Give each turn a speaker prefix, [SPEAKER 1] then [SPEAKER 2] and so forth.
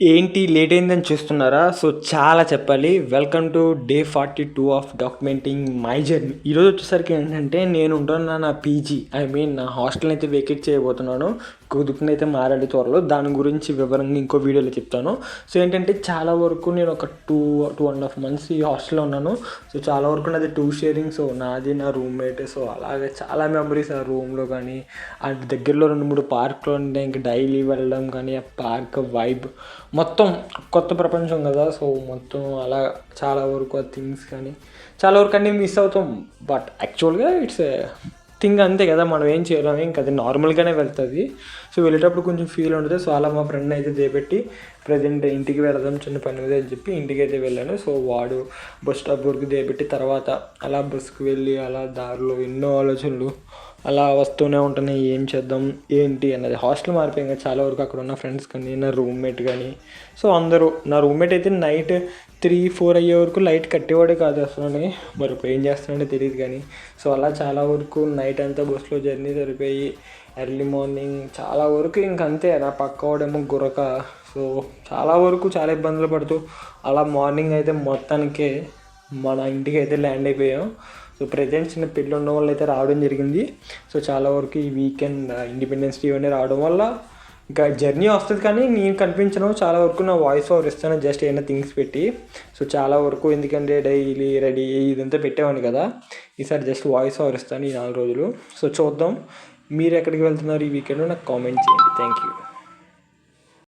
[SPEAKER 1] ఏంటి లేట్ అయిందని చూస్తున్నారా? సో చాలా చెప్పాలి. Welcome to day 42 of documenting my journey. ఈరోజు వచ్చేసరికి ఏంటంటే నేను ఉంటున్న నా పీజీ నా హాస్టల్ని అయితే వెకేట్ చేయబోతున్నాను. కుదుపుని అయితే మారాలి త్వరలో. దాని గురించి వివరంగా ఇంకో వీడియోలో చెప్తాను. సో ఏంటంటే చాలా వరకు నేను ఒక 2.5 months ఈ హాస్టల్లో ఉన్నాను. సో చాలా వరకు నాది 2 షేరింగ్. సో నాది నా రూమ్మేట్. సో అలాగే చాలా మెమరీస్ ఆ రూమ్లో కానీ, ఆ దగ్గరలో 2-3 పార్కులు ఉంటే ఇంక డైలీ వెళ్ళడం కానీ, ఆ పార్క్ వైబ్ మొత్తం కొత్త ప్రపంచం కదా. సో మొత్తం అలా చాలా వరకు ఆ థింగ్స్ కానీ చాలా వరకు అన్నీ మిస్ అవుతాం. బట్ యాక్చువల్గా ఇట్స్ థింగ్ అంతే కదా, మనం ఏం చేయలేము. ఇంకా అది నార్మల్గానే వెళ్తుంది. సో వెళ్ళేటప్పుడు కొంచెం ఫీల్ ఉంటుంది. సో అలా మా ఫ్రెండ్ అయితే చేపెట్టి ప్రజెంట్ ఇంటికి వెళదాం చిన్న పని మీద అని చెప్పి ఇంటికి అయితే వెళ్ళాను. సో వాడు బస్ స్టాప్ వరకు చేపెట్టి తర్వాత అలా బస్కి వెళ్ళి అలా దారిలో ఎన్నో ఆలోచనలు అలా వస్తూనే ఉంటున్నాయి. ఏం చేద్దాం ఏంటి అన్నది. హాస్టల్ మారిపోయింది కదా చాలా వరకు. అక్కడ ఉన్న ఫ్రెండ్స్ కానీ, నా రూమ్మేట్ కానీ, సో అందరూ. నా రూమ్మేట్ అయితే నైట్ 3-4 అయ్యే వరకు లైట్ కట్టేవాడే కాదు అసలు. మరి ఇప్పుడు ఏం చేస్తున్నాడో తెలియదు కానీ. సో అలా చాలా వరకు నైట్ అంతా బస్సులో జర్నీ సరిపోయి ఎర్లీ మార్నింగ్ చాలా వరకు ఇంకంతే. నా పక్కవాడేమో గురక. సో చాలా వరకు చాలా ఇబ్బందులు పడుతూ అలా మార్నింగ్ అయితే మొత్తానికే మన ఇంటికి అయితే ల్యాండ్ అయిపోయాం. సో ప్రజెంట్ చిన్న పెళ్ళి ఉన్న వాళ్ళు అయితే రావడం జరిగింది. సో చాలా వరకు ఈ వీకెండ్ ఇండిపెండెన్స్ డే ఇవన్నీ రావడం వల్ల ఇంకా జర్నీ వస్తుంది కానీ నేను కనిపించను. చాలా వరకు నా వాయిస్ ఓవర్ ఇస్తాను జస్ట్ ఏమైనా థింగ్స్ పెట్టి. సో చాలా వరకు ఎందుకంటే డైలీ రెడీ ఇదంతా పెట్టేవాడిని కదా, ఈసారి జస్ట్ వాయిస్ ఓవర్ ఇస్తాను ఈ 4 రోజులు. సో చూద్దాం. మీరు ఎక్కడికి వెళ్తున్నారు ఈ వీకెండ్ నాకు కామెంట్ చేయండి. Thank you.